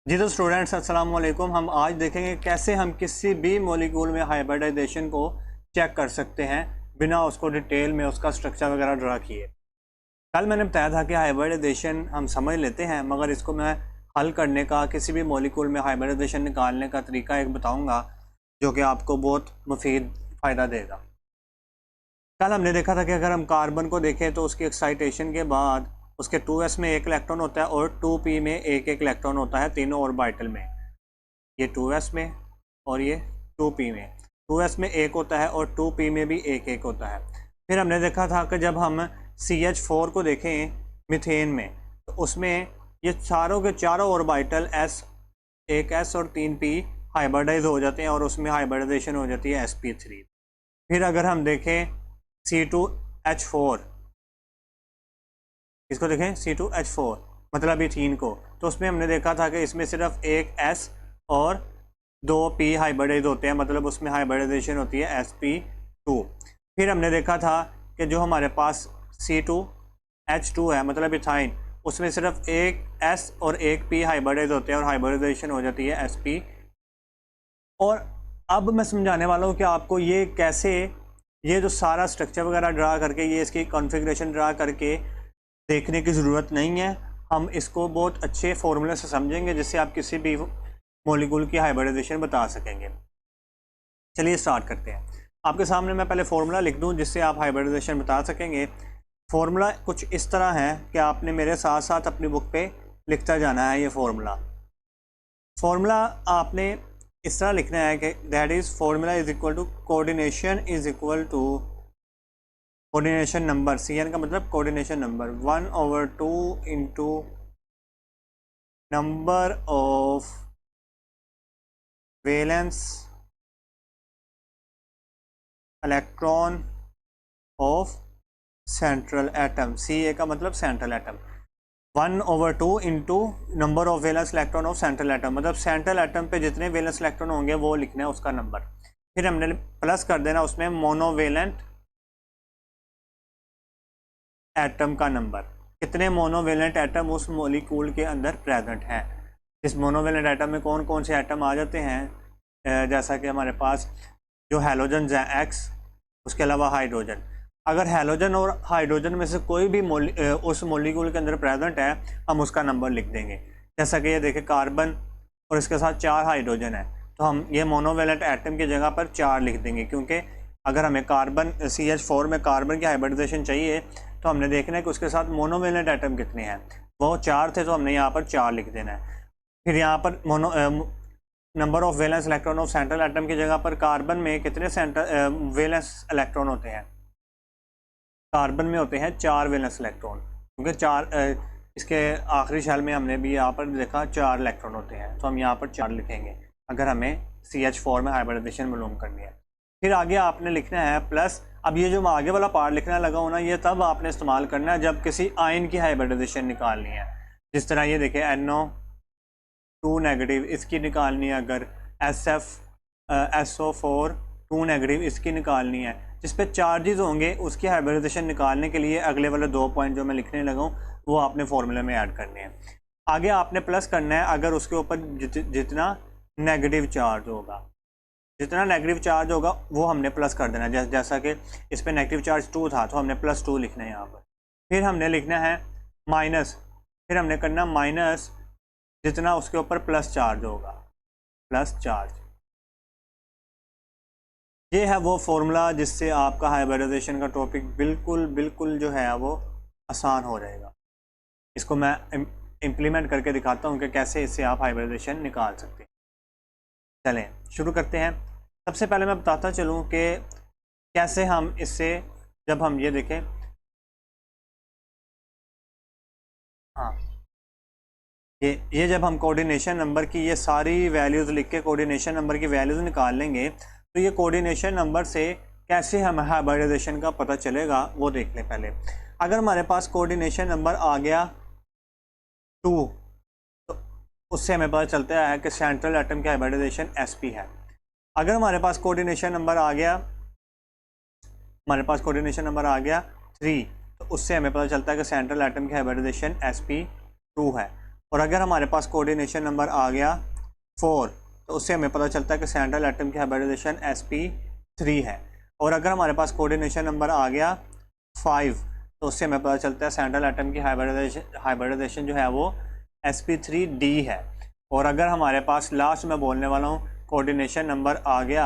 जी तो स्टूडेंट्स अस्सलाम वालेकुम। हम आज देखेंगे कैसे हम किसी भी मॉलिक्यूल में हाइब्रिडाइजेशन को चेक कर सकते हैं बिना उसको डिटेल में उसका स्ट्रक्चर वगैरह ड्रा किए। कल मैंने बताया था कि हाइब्रिडाइजेशन हम समझ लेते हैं, मगर इसको मैं हल करने का, किसी भी मॉलिक्यूल में हाइब्रिडाइजेशन निकालने का तरीका एक बताऊंगा जो कि आपको बहुत मुफीद फ़ायदा देगा। कल हमने देखा था कि अगर हम कार्बन को देखें तो उसकी एक्साइटेशन के बाद उसके 2s में एक इलेक्ट्रॉन होता है और 2p में एक एक इलेक्ट्रॉन होता है तीनों ऑर्बिटल में। ये 2s में और ये 2p में, 2s में एक होता है और 2p में भी एक एक होता है। फिर हमने देखा था कि जब हम CH4 को देखें मीथेन में तो उसमें ये चारों के चारों ऑर्बिटल s, एक s और 3p हाइब्रिडाइज हो जाते हैं और उसमें हाइब्रिडाइजेशन हो जाती है sp3। फिर अगर हम देखें C2H4, इसको देखें C2H4 मतलब इथीन को, तो उसमें हमने देखा था कि इसमें सिर्फ एक S और 2P हाइब्रिडाइज होते हैं, मतलब उसमें हाइब्रिडाइजेशन होती है sp2। फिर हमने देखा था कि जो हमारे पास C2H2 है मतलब इथाइन, उसमें सिर्फ एक S और एक P हाइब्रिडाइज होते हैं और हाइब्रिडाइजेशन हो जाती है sp। और अब मैं समझाने वाला हूँ कि आपको ये कैसे, ये जो सारा स्ट्रक्चर वगैरह ड्रा करके, ये इसकी कॉन्फ़िगरेशन ड्रा करके देखने की ज़रूरत नहीं है। हम इसको बहुत अच्छे फॉर्मूले से समझेंगे जिससे आप किसी भी मॉलिक्यूल की हाइब्रिडाइजेशन बता सकेंगे। चलिए स्टार्ट करते हैं। आपके सामने मैं पहले फार्मूला लिख दूं जिससे आप हाइब्रिडाइजेशन बता सकेंगे। फार्मूला कुछ इस तरह है कि आपने मेरे साथ साथ अपनी बुक पे लिखता जाना है। ये फार्मूला आपने इस तरह लिखना है कि that is formula is equal to coordination is equal to coordination number, CN का मतलब coordination number, 1/2 into number of valence electron of central atom. CA का मतलब central atom. 1/2 into number of valence electron of central atom, मतलब central atom पे जितने valence electron होंगे वो लिखना है उसका नंबर। फिर हमने प्लस कर देना उसमें मोनोवेलेंट एटम का नंबर, कितने मोनोवेलेंट एटम उस मॉलिक्यूल के अंदर प्रेजेंट हैं। इस मोनोवेलेंट एटम में कौन कौन से एटम आ जाते हैं, जैसा कि हमारे पास जो हैलोजन हैं X, उसके अलावा हाइड्रोजन। अगर हैलोजन और हाइड्रोजन में से कोई भी उस मॉलिक्यूल के अंदर प्रेजेंट है, हम उसका नंबर लिख देंगे। जैसा कि ये देखें कार्बन और इसके साथ 4 हाइड्रोजन है, तो हम ये मोनोवेलेंट एटम की जगह पर 4 लिख देंगे, क्योंकि अगर हमें कार्बन CH4 में कार्बन की हाइब्रिडाइजेशन चाहिए तो हमने देखना है कि उसके साथ मोनोवेलेंट एटम कितने हैं। वो 4 थे तो हमने यहाँ पर 4 लिख देना है। फिर यहाँ पर number of valence electron of central atom की जगह पर कार्बन में कितने वैलेंस इलेक्ट्रॉन होते हैं। कार्बन में होते हैं 4 वैलेंस इलेक्ट्रॉन, क्योंकि 4 इसके आखिरी शैल में हमने भी यहाँ पर देखा 4 इलेक्ट्रॉन होते हैं, तो हम यहाँ पर 4 लिखेंगे अगर हमें CH4 में हाइब्रिडाइजेशन मालूम करनी है। फिर आगे आपने लिखना है प्लस। अब ये जो मैं आगे वाला पार्ट लिखना लगा हूँ ना, ये तब आपने इस्तेमाल करना है जब किसी आयन की हाइब्रिडाइजेशन निकालनी है। जिस तरह ये देखें NO2 नेगेटिव, इसकी निकालनी है। अगर SO4 2 नेगेटिव, इसकी निकालनी है। जिस पे चार्जेस होंगे उसकी हाइब्रिडाइजेशन निकालने के लिए अगले वाले 2 पॉइंट जो मैं लिखने लगा हूँ वो आपने फॉर्मूले में ऐड करने हैं। आगे आपने प्लस करना है अगर उसके ऊपर जितना नेगेटिव चार्ज होगा, जितना नेगेटिव चार्ज होगा वो हमने प्लस कर देना है। जैसा कि इस पर नेगेटिव चार्ज 2 था तो हमने +2 लिखना है यहाँ पर। फिर हमने लिखना है माइनस, फिर हमने करना माइनस जितना उसके ऊपर प्लस चार्ज होगा, प्लस चार्ज। ये है वो फॉर्मूला जिससे आपका हाइब्रिडाइजेशन का टॉपिक बिल्कुल जो है वो आसान हो जाएगा। इसको मैं इम्प्लीमेंट करके दिखाता हूँ कि कैसे इससे आप हाइब्रिडाइजेशन निकाल सकते हैं। चलें शुरू करते हैं। सबसे पहले मैं बताता चलूँ कि कैसे हम इससे, जब हम ये देखें, हाँ, ये जब हम कोऑर्डिनेशन नंबर की ये सारी वैल्यूज़ लिख के कोऑर्डिनेशन नंबर की वैल्यूज़ निकाल लेंगे तो ये कोऑर्डिनेशन नंबर से कैसे हमें हाइब्रिडाइजेशन का पता चलेगा वो देख लें पहले। अगर हमारे पास कोऑर्डिनेशन नंबर आ गया 2 तो उससे हमें पता चलता है कि सेंट्रल एटम की हाइब्रिडाइजेशन sp है। अगर हमारे पास कोऑर्डिनेशन नंबर आ गया, 3 तो उससे हमें पता चलता है कि सेंट्रल एटम की हाइब्रिडाइजेशन sp2 है। और अगर हमारे पास कोऑर्डिनेशन नंबर आ गया 4 तो उससे हमें पता चलता है कि सेंट्रल एटम की हाइब्रिडाइजेशन sp3 है। और अगर हमारे पास कोऑर्डिनेशन नंबर आ गया 5 तो उससे हमें पता चलता है सेंट्रल एटम की हाइब्रिडाइजेशन जो है वो sp3d है। और अगर हमारे पास लास्ट में बोलने वाला हूँ कोऑर्डिनेशन नंबर आ गया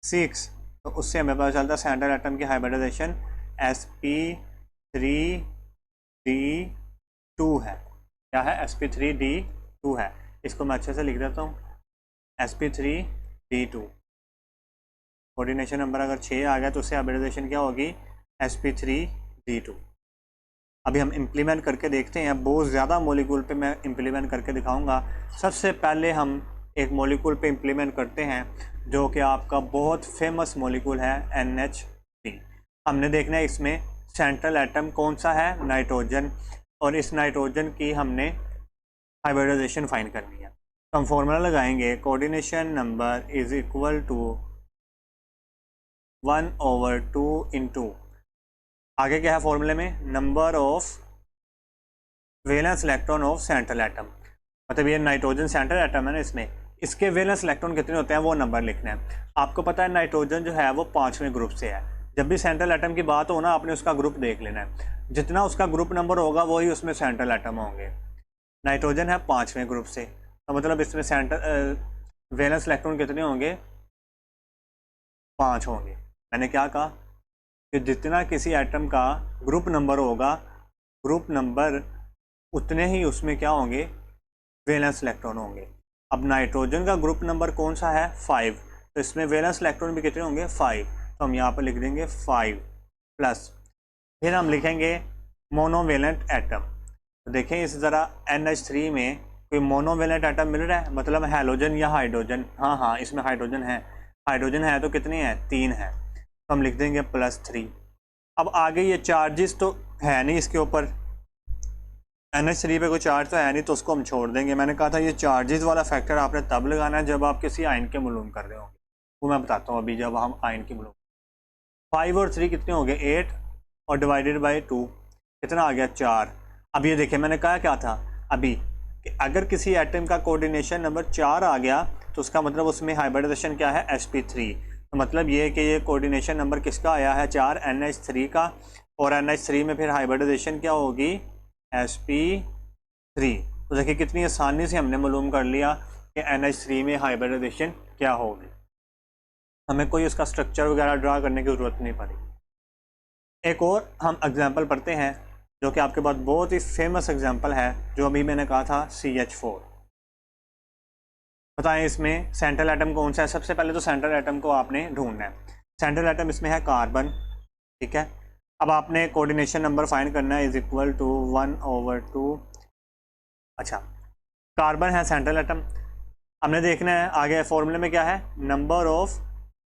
6 तो उससे हमें पता चलता है सेंट्रल एटम की हाइब्रिडाइजेशन sp3d2 है। क्या है? sp3d2 है। इसको मैं अच्छे से लिख देता हूँ, sp3d2। कोऑर्डिनेशन नंबर अगर 6 आ गया तो उससे हाइब्रिडाइजेशन क्या होगी? sp3d2। अभी हम इम्प्लीमेंट करके देखते हैं। बहुत ज़्यादा मॉलिक्यूल पे मैं इम्प्लीमेंट करके दिखाऊंगा। सबसे पहले हम एक मॉलिक्यूल पे इम्प्लीमेंट करते हैं जो कि आपका बहुत फेमस मॉलिक्यूल है NH3। हमने देखना है इसमें सेंट्रल एटम कौन सा है? नाइट्रोजन। और इस नाइट्रोजन की हमने हाइब्रिडाइजेशन फाइंड करनी है। तो हम फॉर्मूला लगाएंगे, coordination number is equal to 1/2 into, आगे क्या है फॉर्मूले में? Number of valence electron of central atom. मतलब ये नाइट्रोजन सेंट्रल एटम है ना, इसमें इसके वैलेंस इलेक्ट्रॉन कितने होते हैं वो नंबर लिखना है। आपको पता है नाइट्रोजन जो है वो 5वें ग्रुप से है। जब भी सेंट्रल एटम की बात हो ना, आपने उसका ग्रुप देख लेना है। जितना उसका ग्रुप नंबर होगा वही उसमें सेंट्रल एटम होंगे। नाइट्रोजन है 5वें ग्रुप से, तो मतलब इसमें सेंट्रल वैलेंस इलेक्ट्रॉन कितने होंगे? 5 होंगे। मैंने क्या कहा कि जितना किसी एटम का ग्रुप नंबर होगा, ग्रुप नंबर उतने ही उसमें क्या होंगे? वैलेंस इलेक्ट्रॉन होंगे। अब नाइट्रोजन का ग्रुप नंबर कौन सा है? 5, तो इसमें वैलेंस इलेक्ट्रॉन भी कितने होंगे? 5। तो हम यहाँ पर लिख देंगे 5 प्लस, फिर हम लिखेंगे मोनोवेलेंट एटम। तो देखें इस ज़रा NH3 में कोई मोनोवेलेंट एटम मिल रहा है? मतलब हैलोजन या हाइड्रोजन? हाँ हाँ, इसमें हाइड्रोजन है। हाइड्रोजन है तो कितने हैं? 3 है। तो हम लिख देंगे +3। अब आगे ये चार्जेस तो है नहीं इसके ऊपर, NH3 पे कोई चार्ज तो है नहीं, तो उसको हम छोड़ देंगे। मैंने कहा था ये चार्जेस वाला फैक्टर आपने तब लगाना है जब आप किसी आयन के मालूम कर रहे होंगे। वो मैं बताता हूँ अभी जब हम आयन की मालूम। 5 और 3 कितने हो गए? 8 और डिवाइडेड बाई 2 कितना आ गया? 4। अब ये देखिए मैंने कहा क्या था अभी कि अगर किसी एटम का कोऑर्डिनेशन नंबर 4 आ गया तो उसका मतलब उसमें हाइब्रिडाइजेशन क्या है? sp3। तो मतलब ये कि ये कोऑर्डिनेशन नंबर किसका आया है? 4 NH3 का। और NH3 में फिर हाइब्रिडाइजेशन क्या होगी? sp3। तो देखिए कितनी आसानी से हमने मालूम कर लिया कि NH3 में हाइब्रिडाइजेशन क्या होगी। हमें कोई उसका स्ट्रक्चर वगैरह ड्रा करने की ज़रूरत नहीं पड़ी। एक और हम एग्जांपल पढ़ते हैं जो कि आपके पास बहुत ही फेमस एग्जांपल है, जो अभी मैंने कहा था CH4। बताएं इसमें सेंट्रल एटम कौन सा है? सबसे पहले तो सेंट्रल एटम को आपने ढूंढना है। सेंट्रल एटम इसमें है कार्बन, ठीक है। अब आपने कोऑर्डिनेशन नंबर फाइंड करना है, इज इक्वल टू 1/2। अच्छा, कार्बन है सेंट्रल एटम। हमने देखना है आगे फॉर्मूले में क्या है? Number of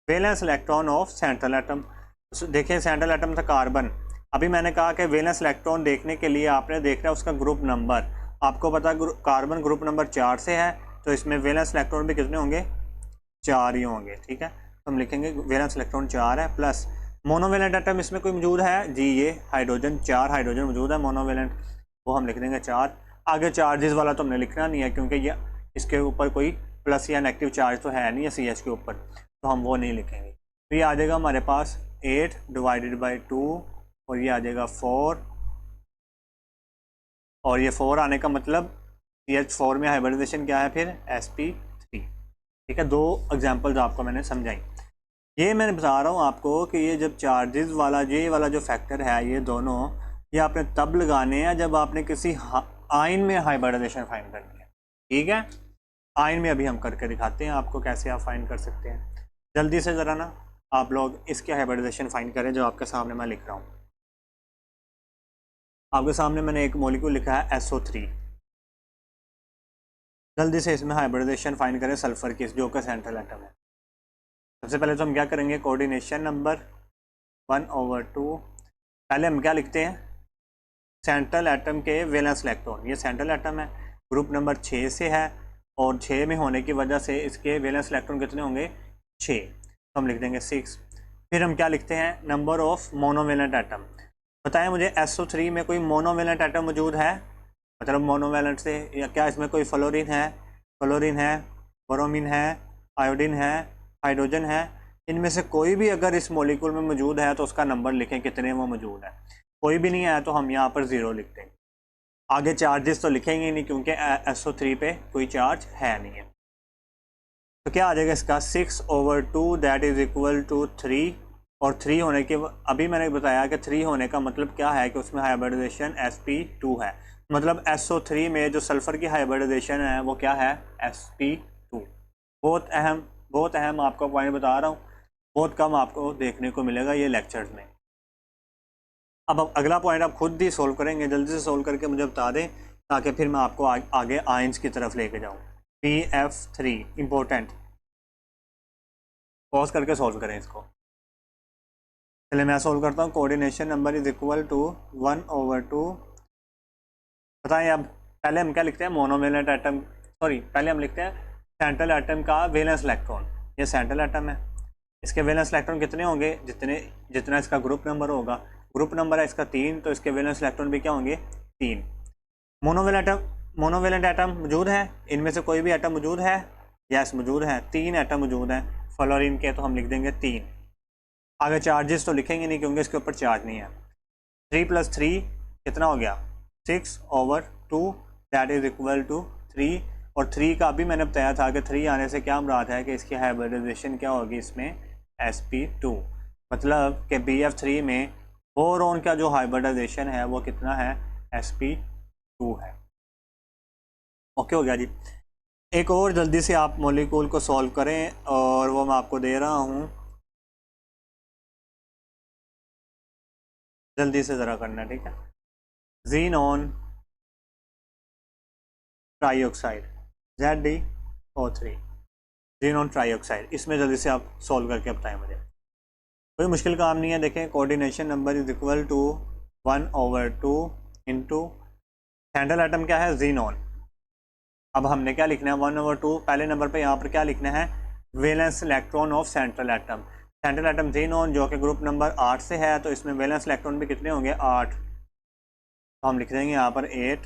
valence electron of central atom. देखिए सेंट्रल एटम था कार्बन। अभी मैंने कहा कि वैलेंस इलेक्ट्रॉन देखने के लिए आपने देखना है उसका ग्रुप नंबर। आपको पता है कार्बन ग्रुप नंबर 4 से है, तो इसमें वैलेंस इलेक्ट्रॉन भी कितने होंगे? 4 ही होंगे, ठीक है। तो हम लिखेंगे वैलेंस इलेक्ट्रॉन 4 है प्लस मोनोवेलेंट एटम इसमें कोई मौजूद है जी? ये हाइड्रोजन, 4 हाइड्रोजन मौजूद है मोनोवेलेंट, वो हम लिख देंगे 4। आगे चार्जेस वाला तो हमने लिखना नहीं है क्योंकि ये इसके ऊपर कोई प्लस या नेगेटिव चार्ज तो है नहीं है CH के ऊपर, तो हम वो नहीं लिखेंगे। तो ये आ जाएगा हमारे पास 8 डिवाइडेड बाई 2 और ये आ जाएगा 4। और ये 4 आने का मतलब CH4 में हाइब्रिडाइजेशन क्या है फिर? sp3, ठीक है। 2 एग्जांपल्स आपको मैंने समझाई। ये मैंने बता रहा हूँ आपको कि ये जब चार्जेस वाला ये वाला जो फैक्टर है, ये दोनों ये आपने तब लगाने हैं जब आपने किसी आयन में हाइब्रिडाइजेशन फाइंड करनी है, ठीक है। आयन में अभी हम करके दिखाते हैं आपको कैसे आप फाइंड कर सकते हैं। जल्दी से ज़रा ना आप लोग इसके हाइब्रिडाइजेशन फाइंड करें जो आपके सामने मैं लिख रहा हूँ। आपके सामने मैंने एक मॉलिक्यूल लिखा है SO3। जल्दी से इसमें हाइब्रिडाइजेशन फाइंड करें सल्फर की, जो का सेंट्रल एटम है। सबसे पहले तो हम क्या करेंगे? Coordination number 1/2। पहले हम क्या लिखते हैं? सेंट्रल एटम के वैलेंस इलेक्ट्रॉन। ये सेंट्रल एटम है, ग्रुप नंबर 6 से है और 6 में होने की वजह से इसके वैलेंस इलेक्ट्रॉन कितने होंगे? 6। तो हम लिख देंगे 6। फिर हम क्या लिखते हैं? Number of monovalent atom. बताएं मुझे SO3 में कोई मोनोवेलेंट एटम मौजूद है, मतलब मोनोवेलेंट से, या क्या इसमें कोई फ्लोरीन है, ब्रोमीन है, आयोडीन है, हाइड्रोजन है। इनमें से कोई भी अगर इस मॉलिक्यूल में मौजूद है तो उसका नंबर लिखें कितने वो मौजूद है। कोई भी नहीं है तो हम यहाँ पर 0 लिख देंगे। आगे चार्जेस तो लिखेंगे नहीं क्योंकि SO3 पे कोई चार्ज है नहीं है। तो क्या आ जाएगा इसका 6/2 दैट इज इक्वल टू 3। और 3 होने के, अभी मैंने बताया कि 3 होने का मतलब क्या है कि उसमें हाइब्रिडाइजेशन sp2 है। मतलब SO3 में जो सल्फर की हाइब्रिडाइजेशन है वो क्या है, sp2। बहुत अहम आपको पॉइंट बता रहा हूँ, बहुत कम आपको देखने को मिलेगा ये लेक्चर्स में। अब अगला पॉइंट आप खुद ही सोल्व करेंगे, जल्दी से सोल्व करके मुझे बता दें ताकि फिर मैं आपको आगे आयंस की तरफ लेके जाऊँ। PF3 इम्पोर्टेंट, पॉज करके सोल्व करें इसको। चलिए मैं सोल्व करता हूँ। Coordination number is equal to 1/2। बताएं अब पहले हम क्या लिखते हैं, मोनोवेलेंट एटम, सॉरी पहले हम लिखते हैं सेंट्रल एटम का वैलेंस इलेक्ट्रॉन। ये सेंट्रल एटम है, इसके वैलेंस इलेक्ट्रॉन कितने होंगे, जितना इसका ग्रुप नंबर होगा। ग्रुप नंबर है इसका 3, तो इसके वैलेंस इलेक्ट्रॉन भी क्या होंगे, 3। मोनोवेलेंट एटम मौजूद है, इनमें से कोई भी एटम मौजूद है, यस मौजूद है, 3 एटम मौजूद हैं फ्लोरीन के, तो हम लिख देंगे 3। आगे चार्जेस तो लिखेंगे नहीं क्योंकि इसके ऊपर चार्ज नहीं है। 3 + 3 कितना हो गया, 6/2 दैट इज इक्वल टू 3। और 3 का भी मैंने बताया था कि 3 आने से क्या मुराद है कि इसकी हाइब्रिडाइजेशन क्या होगी इसमें, sp2। मतलब कि BF3 में बोरोन का जो हाइब्रिडाइजेशन है वो कितना है, sp2 है। ओके हो गया जी। एक और जल्दी से आप मॉलिक्यूल को सॉल्व करें और वो मैं आपको दे रहा हूँ, जल्दी से ज़रा करना, ठीक है। Xenon trioxide ZdO3, xenon trioxide, इसमें जल्दी से आप सॉल्व करके बताएं मुझे। कोई मुश्किल काम नहीं है। देखें coordination number is equal to 1/2 into central atom क्या है, ज़ीनॉन। अब हमने क्या लिखना है, 1/2 पहले नंबर पे यहाँ पर क्या लिखना है, valence electron of central atom. Central atom xenon जो कि ग्रुप नंबर 8 से है, तो इसमें वैलेंस इलेक्ट्रॉन भी कितने होंगे, 8। तो हम लिख देंगे यहाँ पर 8,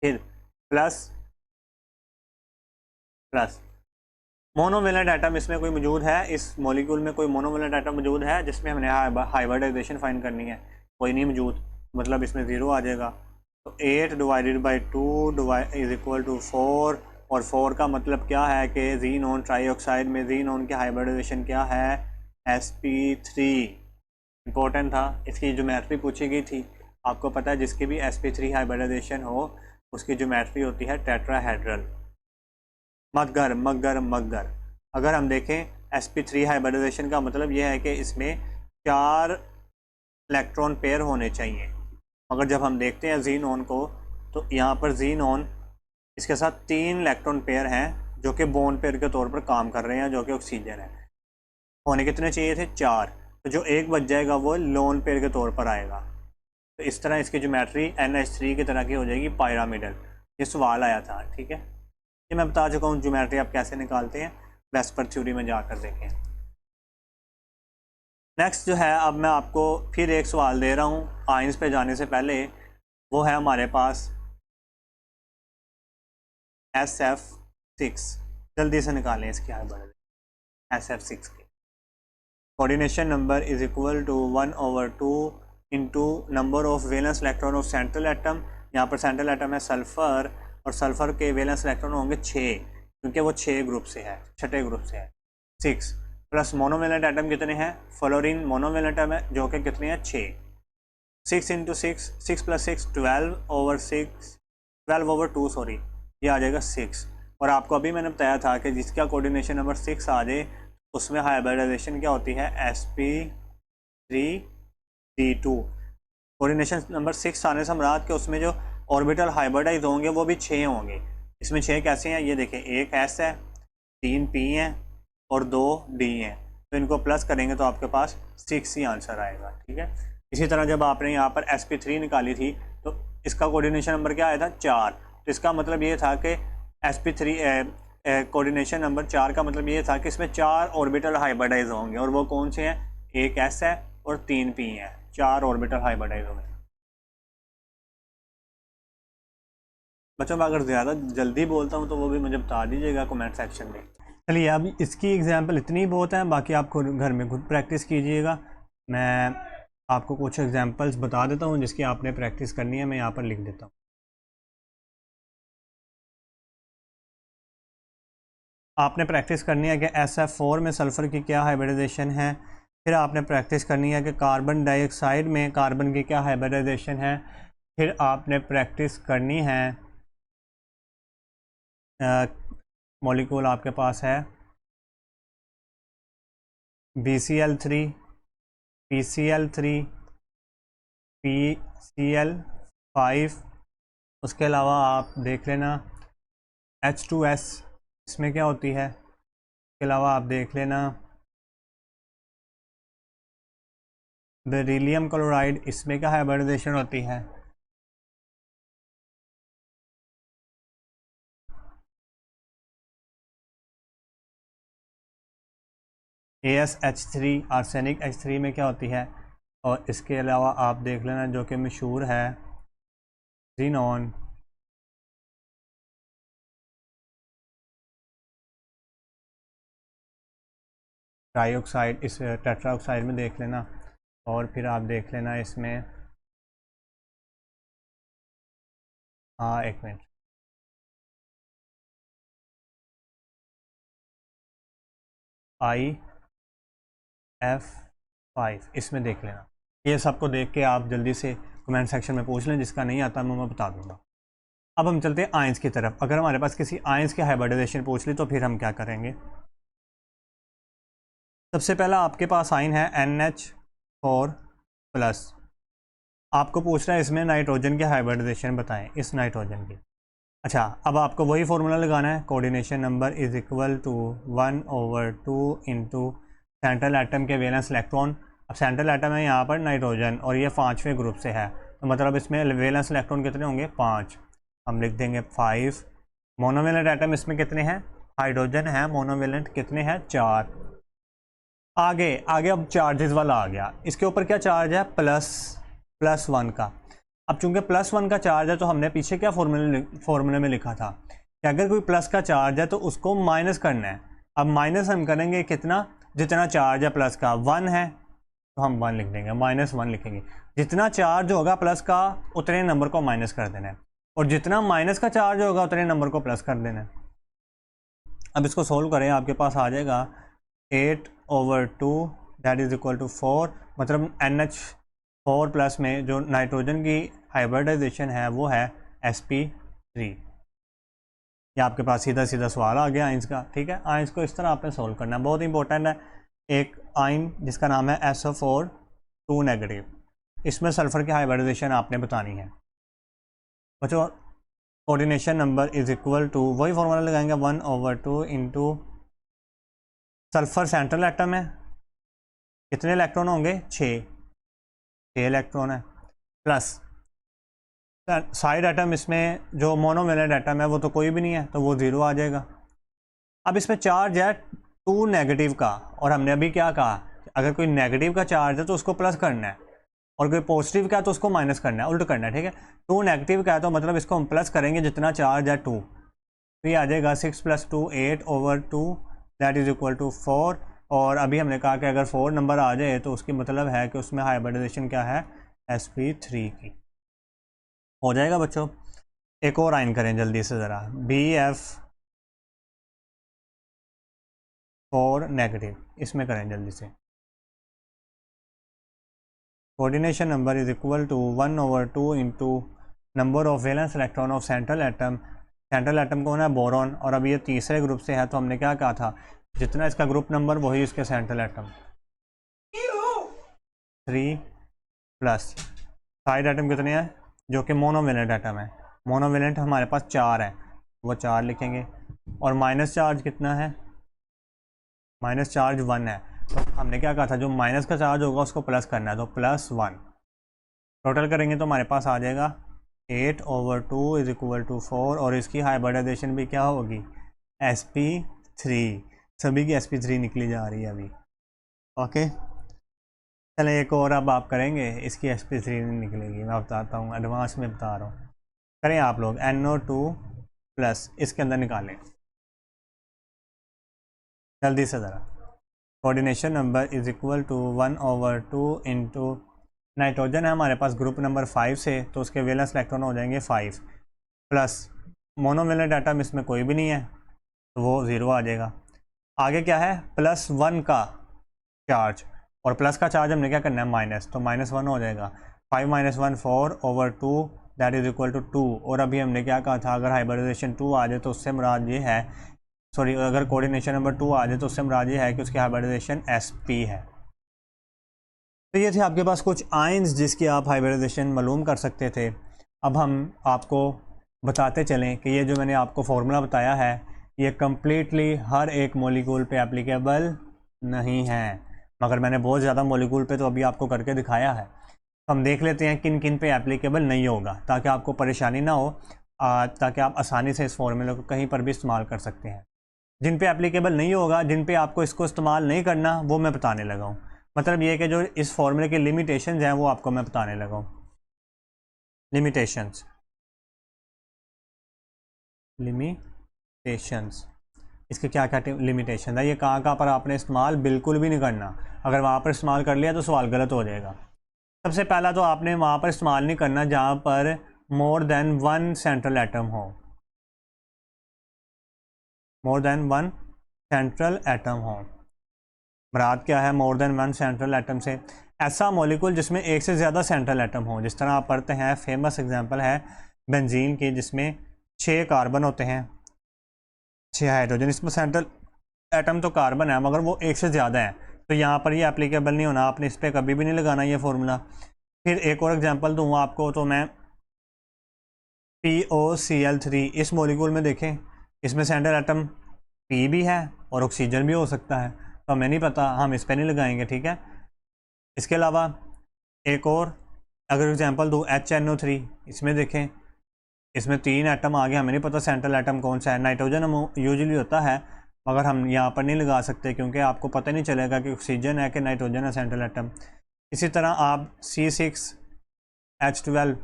फिर प्लस मोनोवेलेंट एटम इसमें कोई मौजूद है, इस मॉलिक्यूल में कोई मोनोवेलेंट एटम मौजूद है जिसमें हमने हाइब्रिडाइजेशन फाइंड करनी है, कोई नहीं मौजूद, मतलब इसमें 0 आ जाएगा। तो 8/2 इज इक्वल टू 4, और 4 का मतलब क्या है कि ज़ीनॉन ट्राईऑक्साइड में ज़ीनॉन की हाइब्रिडाइजेशन क्या है, sp3। इंपॉर्टेंट था, इसकी ज्योमेट्री पूछी गई थी। आपको पता है जिसकी भी sp3 हाइब्रिडाइजेशन हो उसकी ज्योमेट्री होती है टेट्राहेड्रल, मगर अगर हम देखें sp3 हाइब्रिडाइजेशन का मतलब यह है कि इसमें 4 इलेक्ट्रॉन पेयर होने चाहिए। मगर जब हम देखते हैं ज़ीनॉन को, तो यहाँ पर ज़ीनॉन इसके साथ 3 इलेक्ट्रॉन पेयर हैं जो कि बोन पेयर के तौर पर काम कर रहे हैं, जो कि ऑक्सीजन है। होने कितने चाहिए थे, 4। तो जो एक बच जाएगा वो लोन पेयर के तौर पर आएगा। तो इस तरह इसकी ज्योमेट्री NH3 की तरह की हो जाएगी, पायरामिडल। ये सवाल आया था, ठीक है। ये मैं बता चुका हूँ ज्योमेट्री आप कैसे निकालते हैं, वेस्पर थ्योरी में जाकर देखें। नेक्स्ट जो है, अब मैं आपको फिर एक सवाल दे रहा हूँ आयंस पे जाने से पहले, वो है हमारे पास SF6। जल्दी से निकालें इसकी हाइब्रिडाइजेशन SF6 की। Coordination number is equal to 1/2 into number of valence electron of central atom. यहाँ पर सेंट्रल एटम है सल्फर, और सल्फर के वैलेंस इलेक्ट्रॉन होंगे 6 क्योंकि वो 6 ग्रुप से है, छठे ग्रुप से है। 6 प्लस मोनोवेलेंट एटम कितने हैं, फ्लोरीन मोनोवेलेंट एटम है जो कि कितने हैं, 6। 6 × 6, 6 + 6 12/2 सॉरी, ये आ जाएगा 6। और आपको अभी मैंने बताया था कि जिसका कोऑर्डिनेशन नंबर 6 आ जाए उसमें हाइब्रिडाइजेशन क्या होती है, sp3d2। कोऑर्डिनेशन नंबर 6 आने से मुराद कि उसमें जो ऑर्बिटल हाइब्रिडाइज होंगे वो भी 6 होंगे। इसमें 6 कैसे हैं, ये देखें, एक S है, 3 P हैं और 2 D हैं। तो इनको प्लस करेंगे तो आपके पास 6 ही आंसर आएगा, ठीक है। इसी तरह जब आपने यहाँ पर sp3 निकाली थी तो इसका कोऑर्डिनेशन नंबर क्या आया था, 4। तो इसका मतलब ये था कि sp3 कोऑर्डिनेशन नंबर 4 का मतलब ये था कि इसमें 4 ऑर्बिटल हाइब्रिडाइज होंगे, और वो कौन से हैं, एक S है और 3 P हैं। 4 ऑर्बिटल हाइब्रिडाइज हो गए। बच्चों मैं अगर ज़्यादा जल्दी बोलता हूँ तो वो भी मुझे बता दीजिएगा कमेंट सेक्शन में। चलिए अब इसकी एग्जांपल इतनी बहुत है, बाकी आप खुद घर में खुद प्रैक्टिस कीजिएगा। मैं आपको कुछ एग्जांपल्स बता देता हूँ जिसकी आपने प्रैक्टिस करनी है, मैं यहाँ पर लिख देता हूँ। आपने प्रैक्टिस करनी है कि SF4 में सल्फ़र की क्या हाइब्रिडाइजेशन है। फिर आपने प्रैक्टिस करनी है कि कार्बन डाइऑक्साइड में कार्बन की क्या हाइब्रिडाइजेशन है। फिर आपने प्रैक्टिस करनी है मॉलिक्यूल आपके पास है BCl3, PCl3, PCl5। उसके अलावा आप देख लेना H2S इसमें क्या होती है। इसके अलावा आप देख लेना बेरिलियम क्लोराइड, इसमें क्या हाइब्रिडाइजेशन होती है। AsH3 आर्सेनिक H3 में क्या होती है। और इसके अलावा आप देख लेना जो कि मशहूर है ज़ीनॉन, डाइऑक्साइड इस टेट्राऑक्साइड में देख लेना। और फिर आप देख लेना इसमें हाँ एक मिनट IF5 इसमें देख लेना। ये सबको देख के आप जल्दी से कमेंट सेक्शन में पूछ लें, जिसका नहीं आता मैं बता दूंगा। अब हम चलते हैं आयंस की तरफ। अगर हमारे पास किसी आयंस की हाइब्रिडाइजेशन पूछ ली तो फिर हम क्या करेंगे। सबसे पहला आपके पास आयन है NH4+। आपको पूछ रहा है इसमें नाइट्रोजन की हाइब्रिडाइजेशन बताएं, इस नाइट्रोजन की। अच्छा अब आपको वही फार्मूला लगाना है, coordination number is equal to 1/2 into central atom के वैलेंस इलेक्ट्रॉन। अब सेंट्रल एटम है यहाँ पर नाइट्रोजन और ये 5वें ग्रुप से है, तो मतलब इसमें वैलेंस इलेक्ट्रॉन कितने होंगे 5। हम लिख देंगे 5। मोनोवेलेंट एटम इसमें कितने हैं, हाइड्रोजन है, मोनोवेलेंट कितने हैं 4। आगे आगे अब चार्जेस वाला आ गया। इसके ऊपर क्या चार्ज है +1 का। अब चूंकि +1 का चार्ज है तो हमने पीछे क्या फॉर्मूले में लिखा था कि अगर कोई प्लस का चार्ज है तो उसको माइनस करना है। अब माइनस हम करेंगे कितना, जितना चार्ज है प्लस का 1 है तो हम 1 लिख देंगे, -1 लिखेंगे। जितना चार्ज होगा प्लस का उतने नंबर को माइनस कर देना है, और जितना माइनस का चार्ज होगा उतने नंबर को प्लस कर देना है। अब इसको सोल्व करें, आपके पास आ जाएगा 8/2 दैट इज इक्वल टू 4। मतलब NH4+ में जो नाइट्रोजन की हाइब्रिडाइजेशन है वो है sp3। ये आपके पास सीधा सीधा सवाल आ गया आइंस का। ठीक है, आइंस को इस तरह आपने सोल्व करना है, बहुत इंपॉर्टेंट है। एक आइन जिसका नाम है SO4 2-, इसमें सल्फर की हाइब्रिडाइजेशन आपने बतानी है। बच्चों coordination number is equal to वही फॉर्मूला लगाएंगे 1/2 इंटू सल्फर सेंट्रल एटम है, कितने इलेक्ट्रॉन होंगे 6 इलेक्ट्रॉन है, प्लस साइड एटम इसमें जो मोनोवेलेंट एटम है वो तो कोई भी नहीं है तो वो 0 आ जाएगा। अब इसमें चार्ज है 2 नेगेटिव का, और हमने अभी क्या कहा अगर कोई नेगेटिव का चार्ज है तो उसको प्लस करना है, और कोई पॉजिटिव का है तो उसको माइनस करना है, उल्ट करना है। ठीक है, 2 नेगेटिव का है तो मतलब इसको हम प्लस करेंगे जितना चार्ज है 2, तो ये आ जाएगा 6 + 2 8/2 दैट इज इक्वल टू 4। और अभी हमने कहा कि अगर 4 नंबर आ जाए तो उसकी मतलब है कि उसमें हाइब्रिडाइजेशन क्या है sp3 की। हो जाएगा बच्चों। एक और आइन करें जल्दी से ज़रा, BF4-, इसमें करें जल्दी से। Coordination number is equal to 1/2 into number of valence electron of central atom. Central atom कौन है बोरॉन, और अभी ये तीसरे ग्रुप से है तो हमने क्या कहा था जितना इसका ग्रुप नंबर वही इसके सेंट्रल एटम 3+। साइड एटम कितने हैं जो कि मोनोवेलेंट एटम है, मोनोवेलेंट हमारे पास 4 है वो 4 लिखेंगे। और माइनस चार्ज कितना है, माइनस चार्ज 1 है, तो हमने क्या कहा था जो माइनस का चार्ज होगा उसको प्लस करना है, तो +1। टोटल करेंगे तो हमारे पास आ जाएगा 8/2 इज इक्वल टू 4, और इसकी हाइब्रिडाइजेशन भी क्या होगी sp3। सभी की sp3 निकली जा रही है अभी। ओके चलें एक और अब आप करेंगे, इसकी sp3 नहीं निकलेगी, मैं बताता हूँ, एडवांस में बता रहा हूँ। करें आप लोग NO2 प्लस इसके अंदर निकालें जल्दी से ज़रा। Coordination number is equal to 1/2 into nitrogen है हमारे पास ग्रुप नंबर 5 से, तो उसके वैलेंस इलेक्ट्रॉन हो जाएंगे 5 प्लस मोनोवेलेंट एटम इसमें कोई भी नहीं है तो वो 0 आ जाएगा। आगे क्या है, +1 का चार्ज, और प्लस का चार्ज हमने क्या करना है माइनस, तो -1 हो जाएगा। 5 - 1 4/2 दैट इज इक्वल टू 2। और अभी हमने क्या कहा था, अगर हाइब्रिडाइजेशन 2 आ जाए तो उससे मुराद ये है, सॉरी अगर कोऑर्डिनेशन नंबर 2 आ जाए तो उससे मुराद ये है कि उसकी हाइब्रिडाइजेशन sp है। तो ये थे आपके पास कुछ आयंस जिसकी आप हाइब्रिडाइजेशन मालूम कर सकते थे। अब हम आपको बताते चलें कि ये जो मैंने आपको फार्मूला बताया है ये कम्प्लीटली हर एक मॉलिक्यूल पे एप्लीकेबल नहीं है, मगर मैंने बहुत ज़्यादा मॉलिक्यूल पे तो अभी आपको करके दिखाया है। तो हम देख लेते हैं किन किन पे एप्लीकेबल नहीं होगा, ताकि आपको परेशानी ना हो, ताकि आप आसानी से इस फार्मूले को कहीं पर भी इस्तेमाल कर सकते हैं। जिन पे एप्लीकेबल नहीं होगा, जिन पे आपको इसको इस्तेमाल नहीं करना, वो मैं बताने लगा हूँ। मतलब ये कि जो इस फार्मूले के लिमिटेशंस हैं वो आपको मैं बताने लगा हूँ। लिमिटेशंस इसके क्या क्या लिमिटेशन है, ये कहाँ पर आपने इस्तेमाल बिल्कुल भी नहीं करना। अगर वहाँ पर इस्तेमाल कर लिया तो सवाल गलत हो जाएगा। सबसे पहला तो आपने वहाँ पर इस्तेमाल नहीं करना जहाँ पर मोर देन 1 सेंट्रल एटम हो। मोर देन 1 सेंट्रल एटम हो, मुराद क्या है मोर देन 1 सेंट्रल एटम से? ऐसा मॉलिक्यूल जिसमें एक से ज़्यादा सेंट्रल एटम हो। जिस तरह आप पढ़ते हैं, फेमस एग्जांपल है बेंजीन की, जिसमें 6 कार्बन होते हैं, 6 हाइड्रोजन। इसमें सेंट्रल एटम तो कार्बन है मगर वो एक से ज़्यादा है, तो यहाँ पर ये एप्लीकेबल नहीं होना, आपने इस पर कभी भी नहीं लगाना ये फार्मूला। फिर एक और एग्जांपल दूँ आपको, तो मैं POCl3, इस मॉलिक्यूल में देखें, इसमें सेंट्रल एटम P भी है और ऑक्सीजन भी हो सकता है, तो हमें नहीं पता, हम इस पर नहीं लगाएंगे, ठीक है। इसके अलावा एक और अगर एग्जांपल दूँ HNO3, इसमें देखें, इसमें 3 एटम आ गए, हमें नहीं पता सेंट्रल एटम कौन सा है। नाइट्रोजन यूजुअली होता है मगर हम यहाँ पर नहीं लगा सकते क्योंकि आपको पता नहीं चलेगा कि ऑक्सीजन है कि नाइट्रोजन है सेंट्रल एटम। इसी तरह आप C6H12,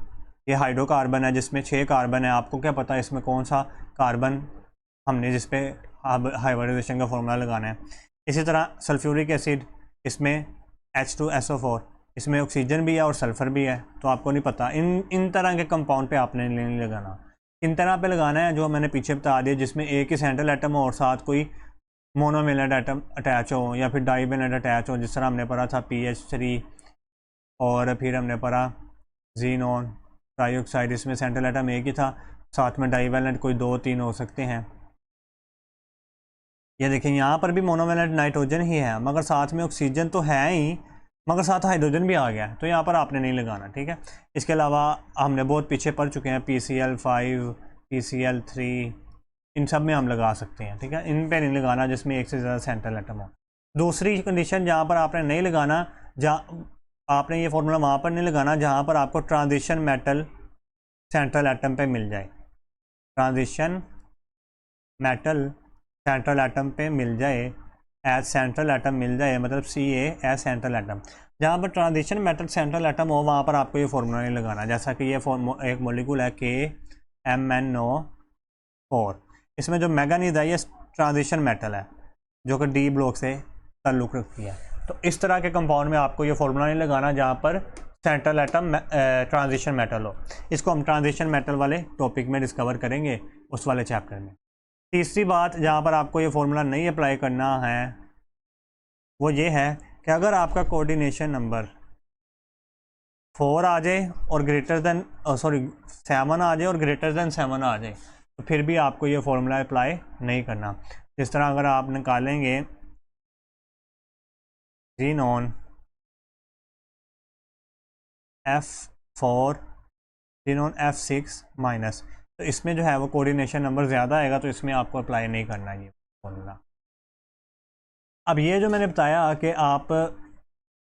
ये हाइड्रोकार्बन है जिसमें 6 कार्बन है, आपको क्या पता इसमें कौन सा कार्बन हमने जिस पे हाइब्रिडाइजेशन का फॉर्मूला लगाना है। इसी तरह सल्फ्यूरिक एसिड, इसमें H2SO4, इसमें ऑक्सीजन भी है और सल्फ़र भी है, तो आपको नहीं पता। इन तरह के कंपाउंड पे आपने नहीं लगाना। इन तरह पे लगाना है जो मैंने पीछे बता दिया, जिसमें एक ही सेंट्रल एटम हो और साथ कोई मोनोवेलेंट एटम अटैच हो या फिर डाइवेलेंट अटैच हो। जिस तरह हमने पढ़ा था PH3, और फिर हमने पढ़ा जीनोन ट्राईऑक्साइड, इसमें सेंट्रल एटम एक ही था, साथ में डाइवेलेंट कोई 2-3 हो सकते हैं। ये देखें यहाँ पर भी मोनोवेलेंट नाइट्रोजन ही है मगर साथ में ऑक्सीजन तो है ही, मगर साथ हाइड्रोजन भी आ गया है, तो यहाँ पर आपने नहीं लगाना, ठीक है। इसके अलावा हमने बहुत पीछे पढ़ चुके हैं PCl5, PCl3, इन सब में हम लगा सकते हैं, ठीक है। इन पे नहीं लगाना जिसमें एक से ज़्यादा सेंट्रल एटम हो। दूसरी कंडीशन जहाँ पर आपने नहीं लगाना, जहाँ आपने ये फार्मूला वहाँ पर नहीं लगाना जहाँ पर आपको ट्रांजिशन मेटल सेंट्रल एटम पे मिल जाए। ट्रांजिशन मेटल सेंट्रल एटम पे मिल जाए, एज सेंट्रल एटम मिल जाए, मतलब CA एज सेंट्रल एटम। जहाँ पर ट्रांजिशन मेटल सेंट्रल एटम हो वहाँ पर आपको ये फार्मूला नहीं लगाना। जैसा कि ये एक मॉलिक्यूल है KMnO4, इसमें जो मैंगनीज है ये ट्रांजिशन मेटल है जो कि D ब्लॉक से ताल्लुक़ रखती है। तो इस तरह के कंपाउंड में आपको ये फार्मूला नहीं लगाना जहाँ पर सेंट्रल एटम ट्रांजिशन मेटल हो। इसको हम ट्रांजिशन मेटल वाले टॉपिक में डिस्कवर करेंगे, उस वाले चैप्टर में। तीसरी बात जहाँ पर आपको ये फार्मूला नहीं अप्लाई करना है वो ये है कि अगर आपका कोऑर्डिनेशन नंबर 4 आ जाए और ग्रेटर देन 7 आ जाए और ग्रेटर देन 7 आ जाए, तो फिर भी आपको ये फार्मूला अप्लाई नहीं करना। जिस तरह अगर आप निकालेंगे xenon F4 xenon F6 minus, तो इसमें जो है वो कोऑर्डिनेशन नंबर ज़्यादा आएगा, तो इसमें आपको अप्लाई नहीं करना ये फॉर्मूला। अब ये जो मैंने बताया कि आप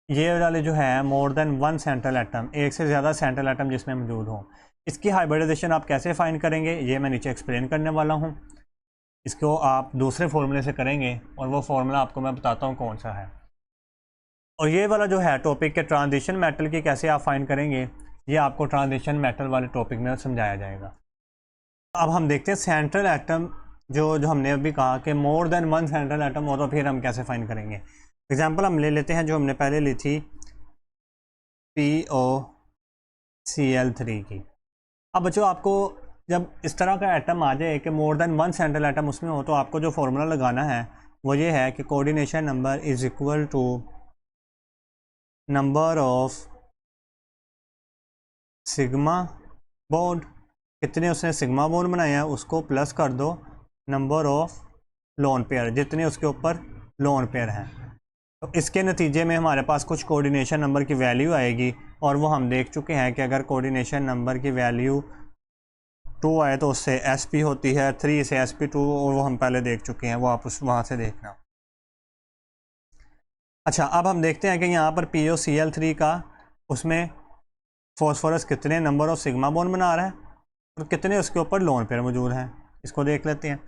ये वाले जो है मोर देन 1 सेंट्रल एटम, एक से ज़्यादा सेंट्रल एटम जिसमें मौजूद हो, इसकी हाइब्रिडाइजेशन आप कैसे फाइंड करेंगे ये मैं नीचे एक्सप्लेन करने वाला हूँ। इसको आप दूसरे फार्मूले से करेंगे और वो फार्मूला आपको मैं बताता हूँ कौन सा है। और ये वाला जो है टॉपिक के ट्रांजिशन मेटल की कैसे आप फाइंड करेंगे, ये आपको ट्रांजिशन मेटल वाले टॉपिक में समझाया जाएगा। अब हम देखते हैं सेंट्रल एटम, जो जो हमने अभी कहा कि more than one central atom हो तो फिर हम कैसे फाइंड करेंगे। एग्जांपल हम ले लेते हैं जो हमने पहले ली थी POCl3 की। अब बच्चों आपको जब इस तरह का एटम आ जाए कि more than one central atom उसमें हो, तो आपको जो फॉर्मूला लगाना है वो ये है कि coordination number is equal to number of sigma bond, कितने उसने सिग्मा बॉन्ड बनाया है उसको प्लस कर दो नंबर ऑफ लोन पेयर, जितने उसके ऊपर लोन पेयर हैं। तो इसके नतीजे में हमारे पास कुछ कोऑर्डिनेशन नंबर की वैल्यू आएगी, और वो हम देख चुके हैं कि अगर कोऑर्डिनेशन नंबर की वैल्यू 2 आए तो उससे SP होती है, 3 से SP2, और वो हम पहले देख चुके हैं, वो आप उस वहाँ से देखना। अच्छा, अब हम देखते हैं कि यहाँ पर POCl3 का उसमें फॉस्फोरस कितने नंबर ऑफ सिग्मा बॉन्ड बना रहा है और कितने उसके ऊपर लोन पेयर मौजूद हैं, इसको देख लेते हैं।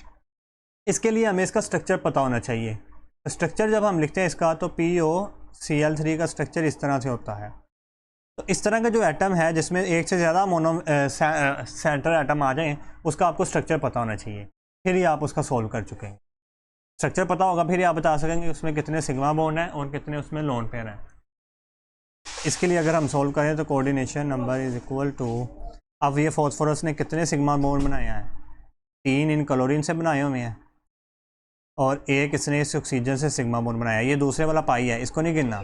इसके लिए हमें इसका स्ट्रक्चर पता होना चाहिए। तो स्ट्रक्चर जब हम लिखते हैं इसका, तो POCl3 का स्ट्रक्चर इस तरह से होता है। तो इस तरह का जो एटम है जिसमें एक से ज़्यादा सेंटर एटम आ जाएं, उसका आपको स्ट्रक्चर पता होना चाहिए, फिर ही आप उसका सोल्व कर चुके हैं। स्ट्रक्चर पता होगा फिर ही आप बता सकेंगे उसमें कितने सिग्मा बॉन्ड हैं और कितने उसमें लोन पेयर हैं। इसके लिए अगर हम सोल्व करें तो coordination number is equal to, अब ये फॉस्फोरस ने कितने सिग्मा बॉन्ड बनाया है, 3 इन क्लोरीन से बनाए हुए हैं और एक इसने इस ऑक्सीजन से सिग्मा बॉन्ड बनाया। ये दूसरे वाला पाई है, इसको नहीं गिनना,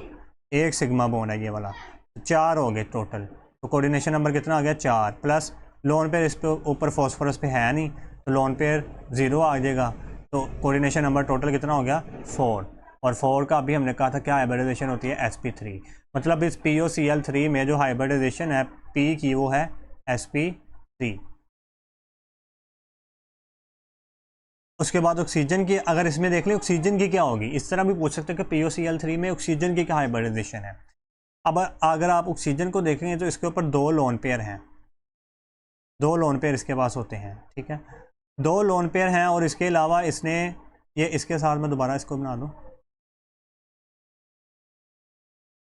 एक सिग्मा बॉन्ड है ये वाला, 4 हो गए टोटल। तो कोऑर्डिनेशन नंबर कितना आ गया 4, प्लस लोन पेयर इस पे ऊपर फॉस्फोरस पे है नहीं, तो लोन पेयर 0 आ जाएगा। तो कोऑर्डिनेशन नंबर टोटल कितना हो गया 4, और 4 का अभी हमने कहा था क्या हाइब्रिडाइजेशन होती है sp3। मतलब इस POCl3 में जो हाइब्रिडाइजेशन है P की वो है sp3। उसके बाद ऑक्सीजन की अगर इसमें देख लें ऑक्सीजन की क्या होगी, इस तरह भी पूछ सकते हैं कि POCl3 में ऑक्सीजन की क्या हाइब्रिडाइजेशन है। अब अगर आप ऑक्सीजन को देखेंगे तो इसके ऊपर 2 लोन पेयर हैं, 2 लोन पेयर इसके पास होते हैं, ठीक है, 2 लोन पेयर हैं। और इसके अलावा इसने ये इसके साथ में दोबारा इसको बना दूं,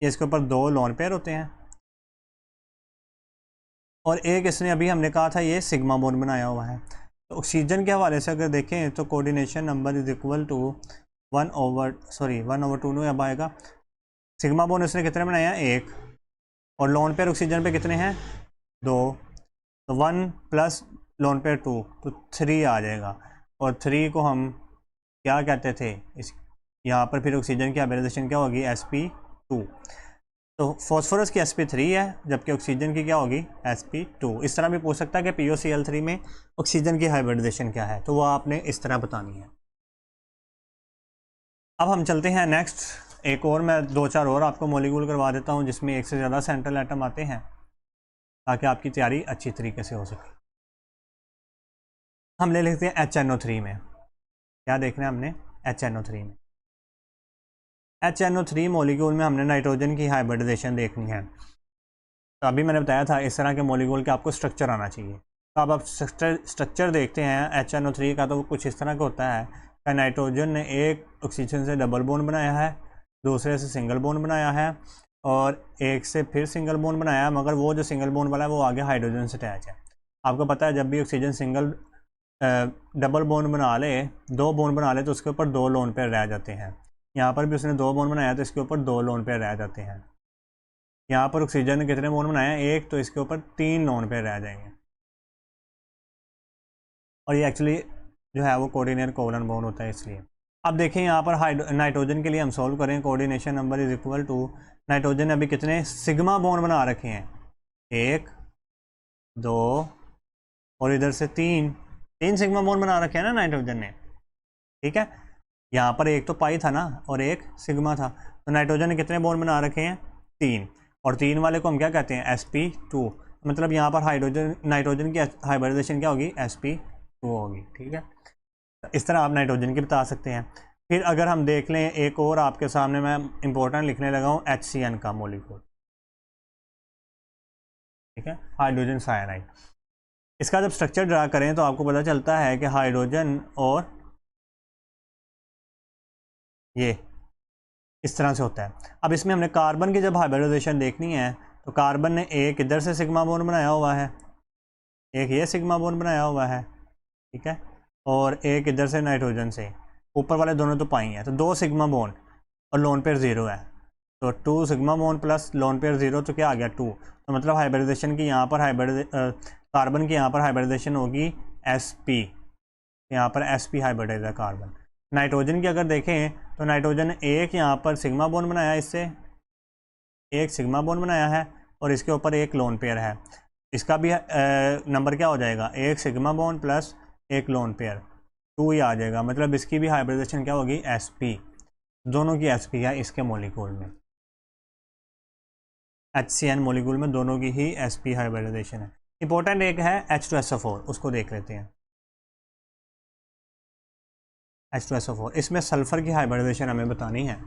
ये इसके ऊपर 2 लोन पेयर होते हैं और एक इसने अभी हमने कहा था ये सिग्मा बॉन्ड बनाया हुआ है। तो ऑक्सीजन के हवाले से अगर देखें तो coordination number is equal to 1/2 में अब आएगा। सिग्मा बॉन्ड इसने कितने बनाए हैं 1, और लोन पेयर ऑक्सीजन पे कितने हैं 2, तो 1 प्लस लोन पेयर 2 तो 3 आ जाएगा। और 3 को हम क्या कहते थे, इस यहाँ पर फिर ऑक्सीजन की हाइब्रिडाइजेशन क्या होगी sp2। तो फॉस्फोरस की sp3 है जबकि ऑक्सीजन की क्या होगी sp2। इस तरह भी पूछ सकता है कि POCl3 में ऑक्सीजन की हाइब्रिडाइजेशन क्या है, तो वो आपने इस तरह बतानी है। अब हम चलते हैं नेक्स्ट, एक और मैं 2-4 और आपको मॉलिक्यूल करवा देता हूँ जिसमें एक से ज़्यादा सेंट्रल एटम आते हैं ताकि आपकी तैयारी अच्छी तरीके से हो सके। हम ले लेते हैं HNO3 में, क्या देखना है हमने HNO3 में। HNO3 मॉलिक्यूल में हमने नाइट्रोजन की हाइब्रिडाइजेशन देखनी है। तो अभी मैंने बताया था इस तरह के मॉलिक्यूल के आपको स्ट्रक्चर आना चाहिए। तो अब आप स्ट्रक्चर देखते हैं HNO3 का, तो वो कुछ इस तरह का होता है कि नाइट्रोजन ने एक ऑक्सीजन से डबल बॉन्ड बनाया है, दूसरे से सिंगल बॉन्ड बनाया है, और एक से फिर सिंगल बॉन्ड बनाया है, मगर वो जो सिंगल बॉन्ड वाला है वो आगे हाइड्रोजन से अटैच है। आपको पता है जब भी ऑक्सीजन सिंगल डबल बॉन्ड बना ले, 2 बॉन्ड बना ले, तो उसके ऊपर 2 लोन पेयर रह जाते हैं। यहाँ पर भी उसने 2 बॉन्ड बनाया तो इसके ऊपर 2 लोन पेयर रह जाते हैं। यहाँ पर ऑक्सीजन ने कितने बॉन्ड बनाए हैं 1, तो इसके ऊपर 3 लोन पेयर रह जाएंगे। और ये एक्चुअली जो है वो कोऑर्डिनेट कोवलेंट बॉन्ड होता है इसलिए। अब देखें यहाँ पर नाइट्रोजन के लिए हम सॉल्व करें, coordination number is equal to, nitrogen ने अभी कितने सिग्मा बॉन्ड बना रखे हैं 1, 2 और इधर से 3 सिग्मा बॉन्ड बना रखे हैं ना नाइट्रोजन ने, ठीक है। यहाँ पर एक तो पाई था ना और एक सिग्मा था, तो नाइट्रोजन ने कितने बॉन्ड बना रखे हैं 3, और 3 वाले को हम क्या कहते हैं sp2। मतलब यहाँ पर नाइट्रोजन की हाइब्रिडाइजेशन क्या होगी sp2 होगी, ठीक है। इस तरह आप नाइट्रोजन की बता सकते हैं। फिर अगर हम देख लें एक और आपके सामने मैं इंपॉर्टेंट लिखने लगा हूँ HCN का मॉलिक्यूल, ठीक है, हाइड्रोजन साइनाइड। इसका जब स्ट्रक्चर ड्रा करें तो आपको पता चलता है कि हाइड्रोजन और ये इस तरह से होता है। अब इसमें हमने कार्बन की जब हाइब्रिडाइजेशन देखनी है तो कार्बन ने एक इधर से सिग्मा बॉन्ड बनाया हुआ है, एक ये सिग्मा बॉन्ड बनाया हुआ है, ठीक है, और एक इधर से नाइट्रोजन से, ऊपर वाले दोनों तो पाई हैं, तो 2 सिग्मा बॉन्ड और लोन पेयर 0 है, तो 2 sigma bond plus lone pair 0, तो क्या आ गया 2। तो मतलब हाइब्रिडाइजेशन की यहाँ पर कार्बन की यहाँ पर हाइब्रिडाइजेशन होगी sp, यहाँ पर sp हाइब्रिडाइज है कार्बन। नाइट्रोजन की अगर देखें तो नाइट्रोजन ने एक यहाँ पर सिग्मा बॉन्ड बनाया, इससे एक सिग्मा बॉन्ड बनाया है और इसके ऊपर एक लोन पेयर है, इसका भी नंबर क्या हो जाएगा, एक सिग्मा बॉन्ड प्लस एक लोन पेयर, 2 ही आ जाएगा। मतलब इसकी भी हाइब्रिडाइजेशन क्या होगी, sp, दोनों की sp है इसके मॉलिक्यूल में, HCN मॉलिक्यूल में दोनों की ही sp हाइब्रिडाइजेशन है। इंपॉर्टेंट एक है H2SO4, उसको देख लेते हैं। H2SO4, इसमें सल्फ़र की हाइब्रिडाइजेशन हमें बतानी है,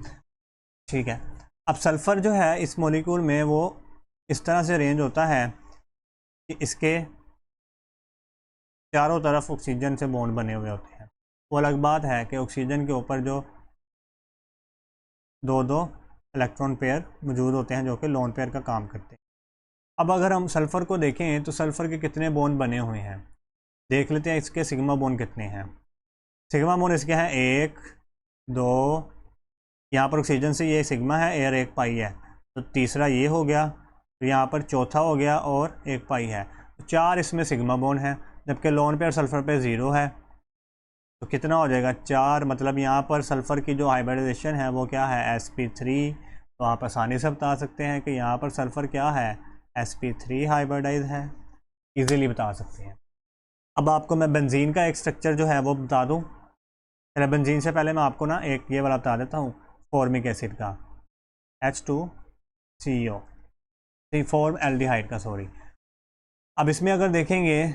ठीक है। अब सल्फ़र जो है इस मॉलिक्यूल में वो इस तरह से अरेंज होता है कि इसके चारों तरफ ऑक्सीजन से बॉन्ड बने हुए होते हैं। वो अलग बात है कि ऑक्सीजन के ऊपर जो 2-2 इलेक्ट्रॉन पेयर मौजूद होते हैं जो कि लोन पेयर का काम करते हैं। अब अगर हम सल्फ़र को देखें तो सल्फ़र के कितने बॉन्ड बने हुए हैं, देख लेते हैं इसके सिग्मा बॉन्ड कितने हैं। सिग्मा बॉन्ड इसके हैं 1 2, यहाँ पर ऑक्सीजन से ये सिग्मा है, एयर 1 पाई है, तो तीसरा ये हो गया, तो यहाँ पर चौथा हो गया और 1 पाई है, तो 4 इसमें सिग्मा बॉन्ड है, जबकि लोन पे और सल्फ़र पे 0 है, तो कितना हो जाएगा 4। मतलब यहाँ पर सल्फ़र की जो हाइब्रिडाइजेशन है वो क्या है, sp3। तो आप आसानी से बता सकते हैं कि यहाँ पर सल्फ़र क्या है, sp3 हाइब्रिडाइज है, इजीली बता सकते हैं। अब आपको मैं बेंजीन का एक स्ट्रक्चर जो है वो बता दूँ। चलो बेंजीन से पहले मैं आपको ना एक ये वाला बता देता हूँ, फॉर्मिक एसिड का, H2CO, फॉर्म एल्डिहाइड का, सॉरी। अब इसमें अगर देखेंगे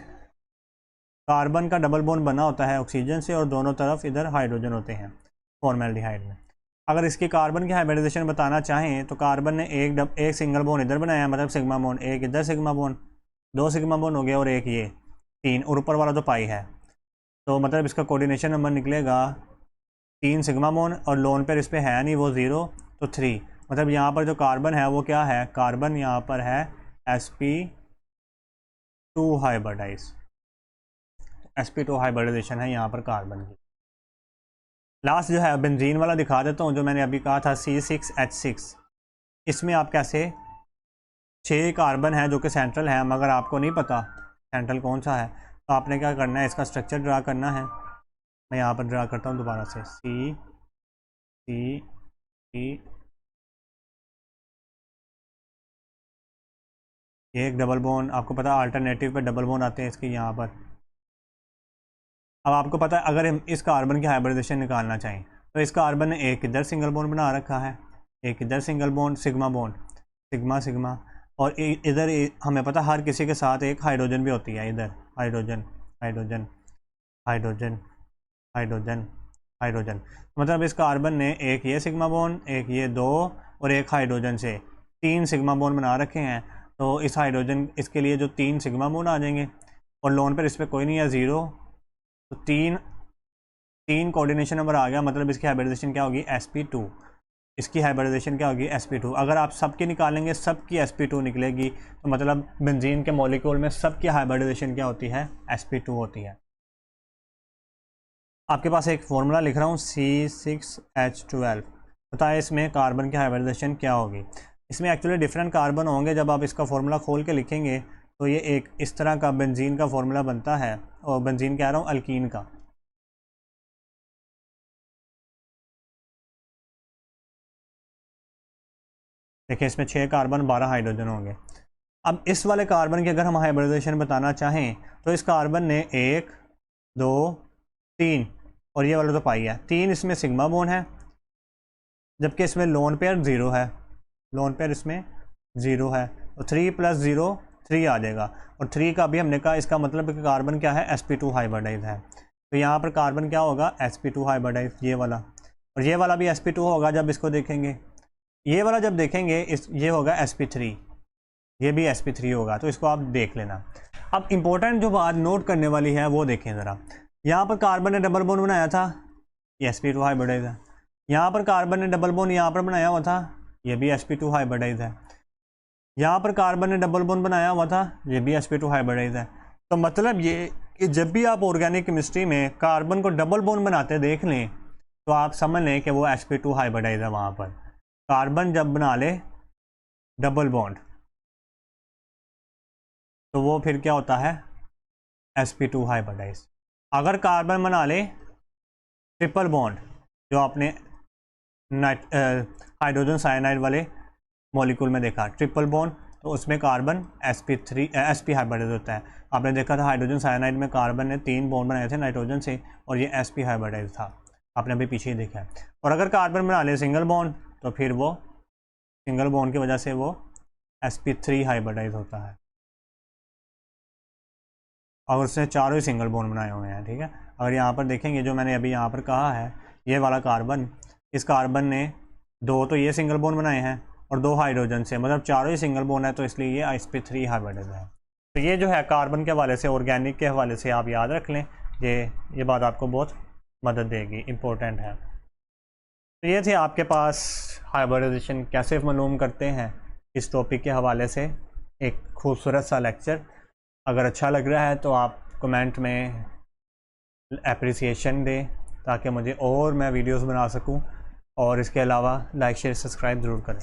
कार्बन का डबल बॉन्ड बना होता है ऑक्सीजन से और दोनों तरफ इधर हाइड्रोजन होते हैं फॉर्मेल्डिहाइड में। अगर इसकी कार्बन की हाइब्रिडाइजेशन बताना चाहें तो कार्बन ने एक सिंगल बॉन्ड इधर बनाया, मतलब सिग्मा बॉन्ड, एक इधर सिग्मा बॉन्ड, 2 सिग्मा बॉन्ड हो गया और एक ये 3, और ऊपर वाला तो पाई है, तो मतलब इसका कोऑर्डिनेशन नंबर निकलेगा 3 सिग्मा बॉन्ड, और लोन पेयर इस पर है नहीं, वो 0, तो 3। मतलब यहाँ पर जो कार्बन है वो क्या है, कार्बन यहाँ पर है sp2 हाइब्रिडाइज, sp2 हाइब्रिडाइजेशन है यहाँ पर कार्बन की। लास्ट जो है बेंजीन वाला दिखा देता हूँ, जो मैंने अभी कहा था C6H6। इसमें आप कैसे 6 कार्बन है जो कि सेंट्रल है, मगर आपको नहीं पता सेंट्रल कौन सा है, तो आपने क्या करना है, इसका स्ट्रक्चर ड्रा करना है। मैं यहाँ पर ड्रा करता हूँ दोबारा से, C ये एक डबल बॉन्ड, आपको पता है अल्टरनेटिव पे डबल बॉन्ड आते हैं इसके यहाँ पर। अब आपको पता है अगर हम इस कार्बन की हाइब्रिडाइजेशन निकालना चाहें तो इस कार्बन ने एक इधर सिंगल बॉन्ड बना रखा है, एक इधर single bond, sigma bond, sigma sigma, और इधर हमें पता हर किसी के साथ एक हाइड्रोजन भी होती है, इधर hydrogen hydrogen hydrogen hydrogen hydrogen. मतलब इस कार्बन ने एक ये सिग्मा बॉन्ड, एक ये 2 और एक हाइड्रोजन से 3 सिग्मा बॉन्ड बना रखे हैं। तो इस हाइड्रोजन इसके लिए जो 3 सिग्मा बॉन्ड आ जाएंगे, और लोन पर इस पर कोई नहीं है 0, तो 3 कोऑर्डिनेशन नंबर आ गया। मतलब इसकी हाइब्रिडाइजेशन क्या होगी, sp2, इसकी हाइब्रिडाइजेशन क्या होगी, sp2। अगर आप सबकी निकालेंगे, सबकी sp2 निकलेगी, तो मतलब बेंजीन के मॉलिक्यूल में सबकी हाइब्रिडाइजेशन क्या होती है, sp2 होती है। आपके पास एक फॉर्मूला लिख रहा हूँ, C6H12, बताए इसमें कार्बन की हाइब्रिडाइजेशन क्या होगी। इसमें एक्चुअली डिफरेंट कार्बन होंगे, जब आप इसका फॉर्मूला खोल के लिखेंगे तो ये एक इस तरह का बेंजीन का फॉर्मूला बनता है, और बेंजीन कह रहा हूँ अल्कीन का। देखिए इसमें 6 कार्बन 12 हाइड्रोजन होंगे। अब इस वाले कार्बन की अगर हम हाइब्रिडाइजेशन बताना चाहें तो इस कार्बन ने 1 2 3, और ये वाला तो पाई है, 3 इसमें सिग्मा बॉन्ड है, जबकि इसमें लोन पेयर 0 है, लोन पेयर इसमें 0 है, तो 3 + 0 3 आ जाएगा, और 3 का भी हमने कहा, इसका मतलब कि कार्बन क्या है, sp2 हाइब्रिडाइज है। तो यहाँ पर कार्बन क्या होगा, sp2 हाइब्रिडाइज, ये वाला, और ये वाला भी sp2 होगा जब इसको देखेंगे। ये वाला जब देखेंगे ये होगा sp3, ये भी sp3 होगा, तो इसको आप देख लेना। अब इंपॉर्टेंट जो बात नोट करने वाली है वो देखें ज़रा। यहाँ पर कार्बन ने डबल बॉन्ड बनाया था, ये sp2 हाइब्रिडाइज है। यहाँ पर कार्बन ने डबल बॉन्ड यहाँ पर बनाया हुआ था, ये भी sp2 हाइब्रिडाइज है। यहाँ पर कार्बन ने डबल बॉन्ड बनाया हुआ था, ये भी sp2 हाइब्रिडाइज है। तो मतलब ये कि जब भी आप ऑर्गेनिक केमिस्ट्री में कार्बन को डबल बॉन्ड बनाते देख लें तो आप समझ लें कि वो sp2 हाइब्रिडाइज है। वहाँ पर कार्बन जब बना ले डबल बॉन्ड तो वो फिर क्या होता है, sp2 हाइब्रिडाइज। अगर कार्बन बना ले ट्रिपल बॉन्ड, जो आपने हाइड्रोजन साइनाइड वाले मॉलिक्यूल में देखा ट्रिपल बॉन्ड, तो उसमें कार्बन sp हाइब्रिडाइज होता है। आपने देखा था हाइड्रोजन साइनाइड में कार्बन ने 3 बॉन्ड बनाए थे नाइट्रोजन से और ये sp हाइब्रिडाइज था, आपने अभी पीछे ही देखा है। और अगर कार्बन बना ले सिंगल बॉन्ड तो फिर वो सिंगल बॉन्ड की वजह से वो sp3 हाइब्रिडाइज होता है। और उसने चारों ही सिंगल बॉन्ड बनाए हुए हैं, ठीक है। अगर यहाँ पर देखेंगे जो मैंने अभी यहाँ पर कहा है, ये वाला कार्बन, इस कार्बन ने 2 तो ये सिंगल बॉन्ड बनाए हैं और 2 हाइड्रोजन से, मतलब चारों ही सिंगल बॉन्ड है, तो इसलिए ये sp3 हाइब्रिडाइज है। तो ये जो है कार्बन के हवाले से, ऑर्गेनिक के हवाले से आप याद रख लें, ये बात आपको बहुत मदद देगी, इम्पोर्टेंट है। तो ये थे आपके पास हाइब्रिडाइजेशन कैसे मालूम करते हैं इस टॉपिक के हवाले से एक खूबसूरत सा लेक्चर। अगर अच्छा लग रहा है तो आप कमेंट में एप्रिसिएशन दें ताकि मुझे और मैं वीडियोस बना सकूं, और इसके अलावा लाइक शेयर सब्सक्राइब ज़रूर करें।